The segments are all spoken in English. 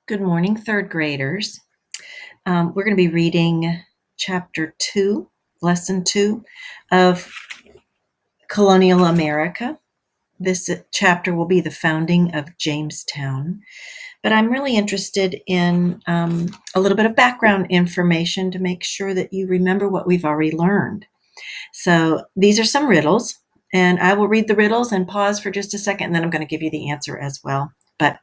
Good morning, third graders. We're going to be reading Chapter 2, Lesson 2 of Colonial America. This chapter will be the founding of Jamestown, but I'm really interested in a little bit of background information to make sure that you remember what we've already learned. So these are some riddles, and I will read the riddles and pause for just a second, and then I'm going to give you the answer as well. But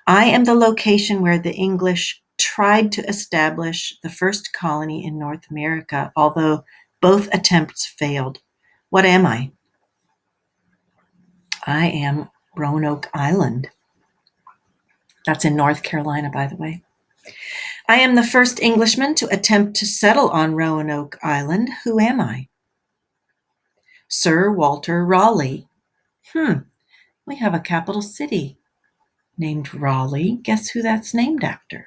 I am the location where the English tried to establish the first colony in North America, although both attempts failed. What am I? I am Roanoke Island. That's in North Carolina, by the way. I am the first Englishman to attempt to settle on Roanoke Island. Who am I? Sir Walter Raleigh. We have a capital city named Raleigh. Guess who that's named after?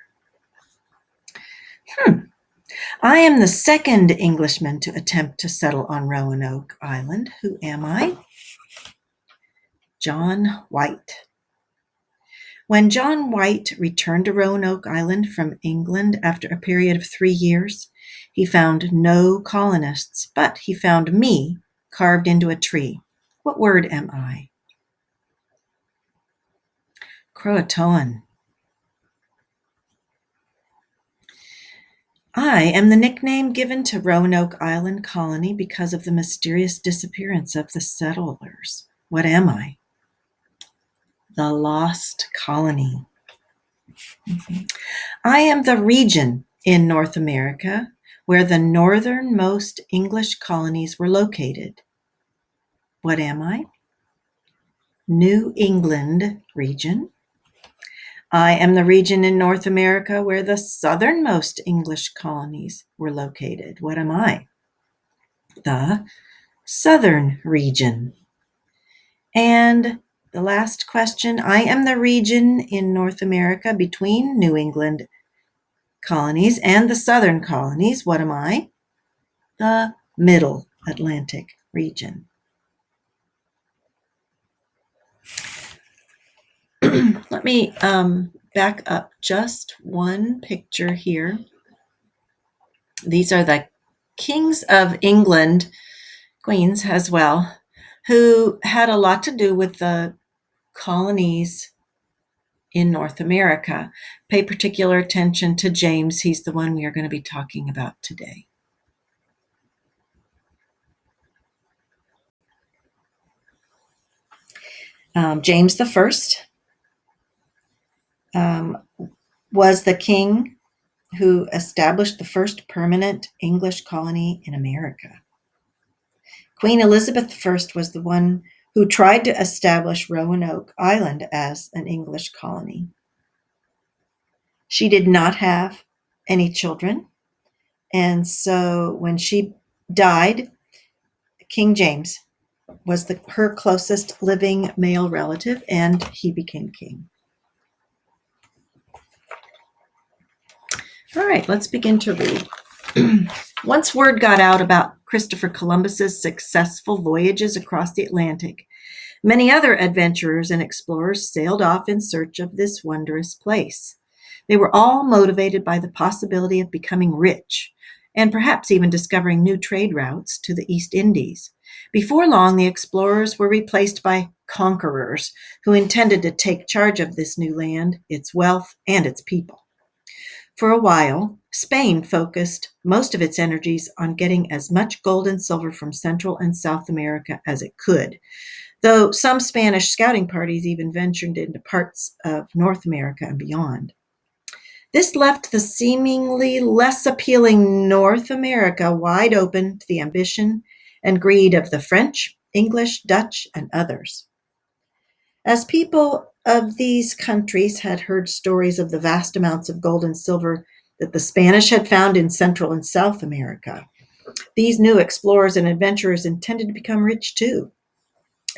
I am the second Englishman to attempt to settle on Roanoke Island. Who am I? John White. When John White returned to Roanoke Island from England after a period of 3 years, he found no colonists, but he found me carved into a tree. What word am I? Croatoan. I am the nickname given to Roanoke Island colony because of the mysterious disappearance of the settlers. What am I? The lost colony. I am the region in North America where the northernmost English colonies were located. What am I? New England region. I am the region in North America where the southernmost English colonies were located. What am I? The southern region. And the last question, I am the region in North America between New England colonies and the southern colonies. What am I? The middle Atlantic region. Let me back up just one picture here. These are the kings of England, queens as well, who had a lot to do with the colonies in North America. Pay particular attention to James. He's the one we are going to be talking about today. James the First was the king who established the first permanent English colony in America. Queen Elizabeth I was the one who tried to establish Roanoke Island as an English colony. She did not have any children, and so when she died, King James was her closest living male relative, and he became king. All right, let's begin to read. Once word got out about Christopher Columbus's successful voyages across the Atlantic, many other adventurers and explorers sailed off in search of this wondrous place. They were all motivated by the possibility of becoming rich and perhaps even discovering new trade routes to the East Indies. Before long, the explorers were replaced by conquerors who intended to take charge of this new land, its wealth, and its people. For a while, Spain focused most of its energies on getting as much gold and silver from Central and South America as it could, though some Spanish scouting parties even ventured into parts of North America and beyond. This left the seemingly less appealing North America wide open to the ambition and greed of the French, English, Dutch, and others. As people of these countries had heard stories of the vast amounts of gold and silver that the Spanish had found in Central and South America, these new explorers and adventurers intended to become rich too.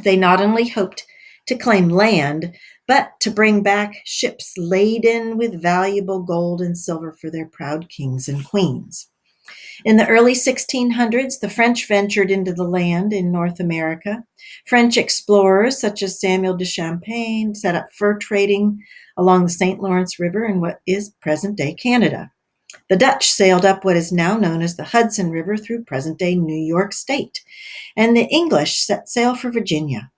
They not only hoped to claim land, but to bring back ships laden with valuable gold and silver for their proud kings and queens. In the early 1600s, the French ventured into the land in North America. French explorers such as Samuel de Champlain set up fur trading along the St. Lawrence River in what is present-day Canada. The Dutch sailed up what is now known as the Hudson River through present-day New York State, and the English set sail for Virginia.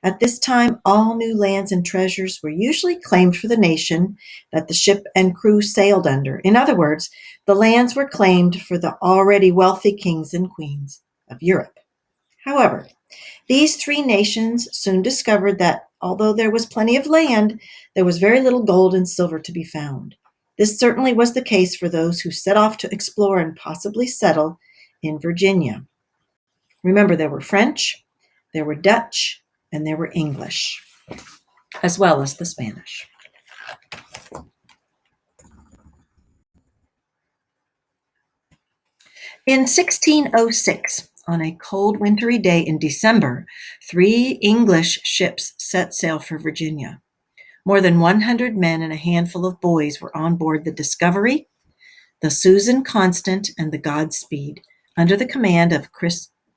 At this time, all new lands and treasures were usually claimed for the nation that the ship and crew sailed under. In other words, the lands were claimed for the already wealthy kings and queens of Europe. However, these three nations soon discovered that although there was plenty of land, there was very little gold and silver to be found. This certainly was the case for those who set off to explore and possibly settle in Virginia. Remember, there were French, there were Dutch, and there were English, as well as the Spanish. In 1606, on a cold wintry day in December, 3 English ships set sail for Virginia. More than 100 men and a handful of boys were on board the Discovery, the Susan Constant, and the Godspeed, under the command of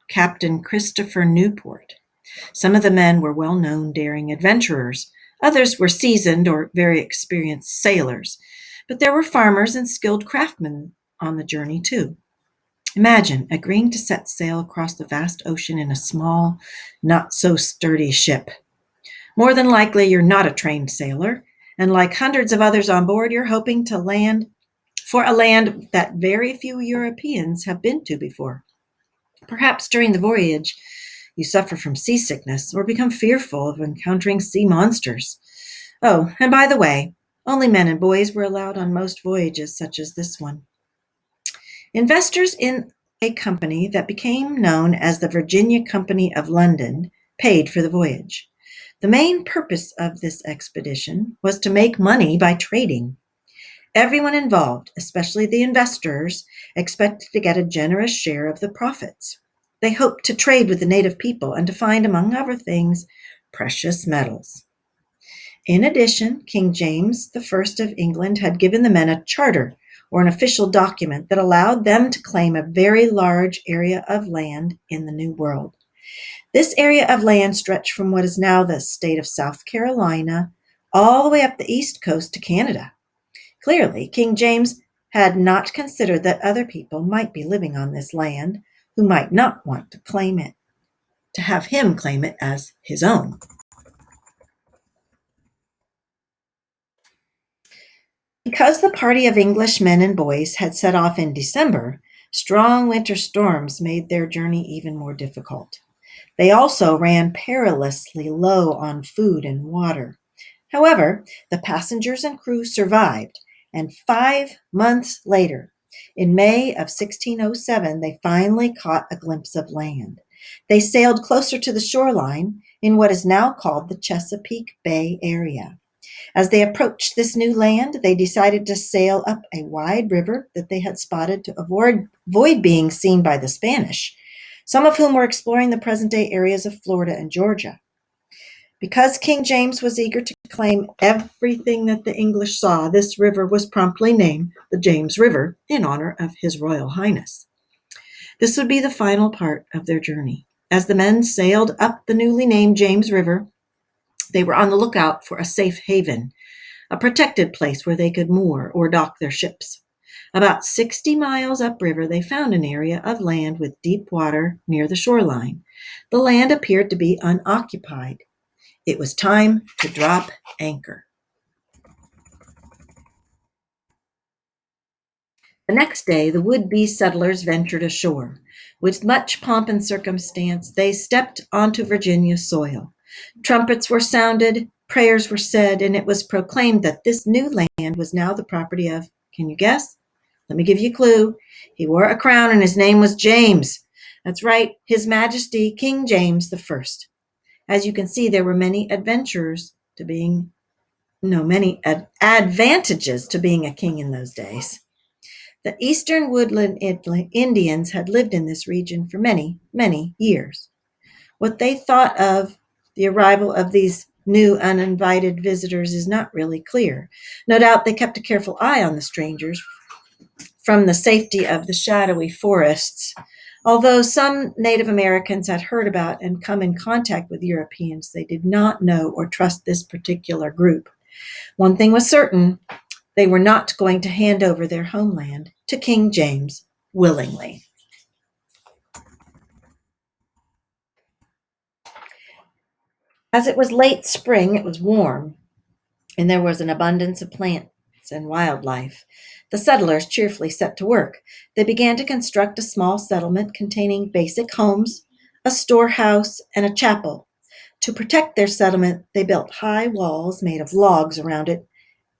Captain Christopher Newport. Some of the men were well-known daring adventurers. Others were seasoned or very experienced sailors. But there were farmers and skilled craftsmen on the journey, too. Imagine agreeing to set sail across the vast ocean in a small, not-so-sturdy ship. More than likely, you're not a trained sailor, and like hundreds of others on board, you're hoping to land for a land that very few Europeans have been to before. Perhaps during the voyage, you suffer from seasickness or become fearful of encountering sea monsters. Oh, and by the way, only men and boys were allowed on most voyages such as this one. Investors in a company that became known as the Virginia Company of London paid for the voyage. The main purpose of this expedition was to make money by trading. Everyone involved, especially the investors, expected to get a generous share of the profits. They hoped to trade with the native people and to find, among other things, precious metals. In addition, King James I of England had given the men a charter, or an official document that allowed them to claim a very large area of land in the New World. This area of land stretched from what is now the state of South Carolina all the way up the east coast to Canada. Clearly, King James had not considered that other people might be living on this land who might not want to claim it, to have him claim it as his own. Because the party of English men and boys had set off in December, strong winter storms made their journey even more difficult. They also ran perilously low on food and water. However, the passengers and crew survived, and 5 months later, in May of 1607, they finally caught a glimpse of land. They sailed closer to the shoreline in what is now called the Chesapeake Bay area. As they approached this new land, they decided to sail up a wide river that they had spotted to avoid being seen by the Spanish, some of whom were exploring the present-day areas of Florida and Georgia. Because King James was eager to claim everything that the English saw, this river was promptly named the James River in honor of His Royal Highness. This would be the final part of their journey. As the men sailed up the newly named James River, they were on the lookout for a safe haven, a protected place where they could moor or dock their ships. About 60 miles upriver, they found an area of land with deep water near the shoreline. The land appeared to be unoccupied. It was time to drop anchor. The next day, the would-be settlers ventured ashore. With much pomp and circumstance, they stepped onto Virginia soil. Trumpets were sounded, prayers were said, and it was proclaimed that this new land was now the property of, can you guess? Let me give you a clue. He wore a crown and his name was James. That's right, His Majesty King James I. As you can see, there were many advantages to being a king in those days. The eastern woodland Indians had lived in this region for many, many years. What they thought of the arrival of these new uninvited visitors is not really clear. No doubt they kept a careful eye on the strangers from the safety of the shadowy forests. Although some Native Americans had heard about and come in contact with Europeans, they did not know or trust this particular group. One thing was certain: they were not going to hand over their homeland to King James willingly. As it was late spring, it was warm, and there was an abundance of plants and wildlife. The settlers cheerfully set to work. They began to construct a small settlement containing basic homes, a storehouse, and a chapel. To protect their settlement, they built high walls made of logs around it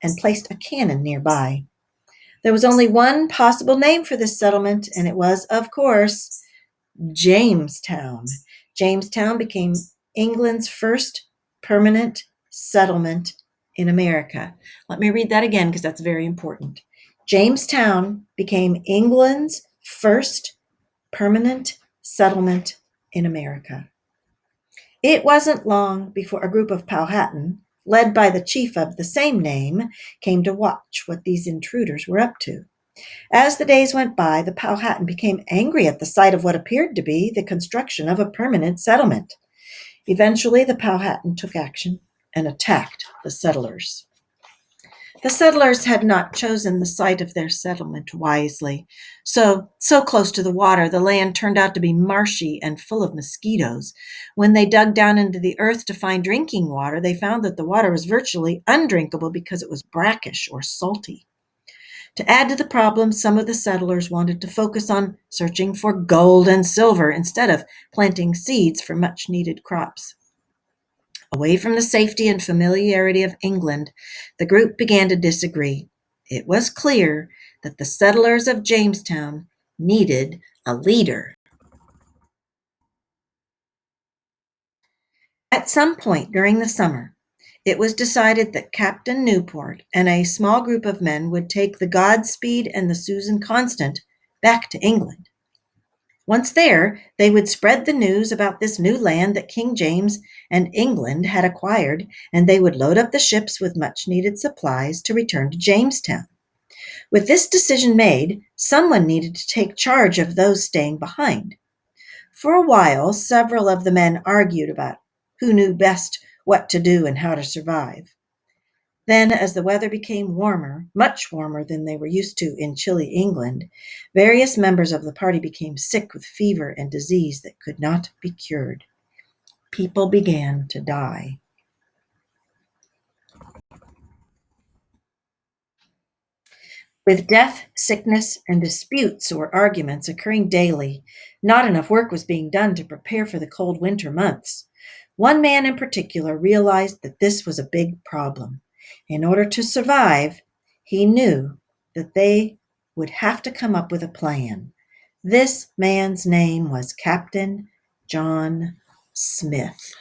and placed a cannon nearby. There was only one possible name for this settlement, and it was, of course, Jamestown. Jamestown became England's first permanent settlement in America. Let me read that again because that's very important. Jamestown became England's first permanent settlement in America. It wasn't long before a group of Powhatan, led by the chief of the same name, came to watch what these intruders were up to. As the days went by, the Powhatan became angry at the sight of what appeared to be the construction of a permanent settlement. Eventually, the Powhatan took action and attacked the settlers. The settlers had not chosen the site of their settlement wisely. So close to the water, the land turned out to be marshy and full of mosquitoes. When they dug down into the earth to find drinking water, they found that the water was virtually undrinkable because it was brackish or salty. To add to the problem, some of the settlers wanted to focus on searching for gold and silver instead of planting seeds for much needed crops. Away from the safety and familiarity of England, the group began to disagree. It was clear that the settlers of Jamestown needed a leader. At some point during the summer, it was decided that Captain Newport and a small group of men would take the Godspeed and the Susan Constant back to England. Once there, they would spread the news about this new land that King James and England had acquired, and they would load up the ships with much needed supplies to return to Jamestown. With this decision made, someone needed to take charge of those staying behind. For a while, several of the men argued about who knew best what to do and how to survive. Then, as the weather became warmer, much warmer than they were used to in chilly England, various members of the party became sick with fever and disease that could not be cured. People began to die. With death, sickness, and disputes or arguments occurring daily, not enough work was being done to prepare for the cold winter months. One man in particular realized that this was a big problem. In order to survive, he knew that they would have to come up with a plan. This man's name was Captain John Smith.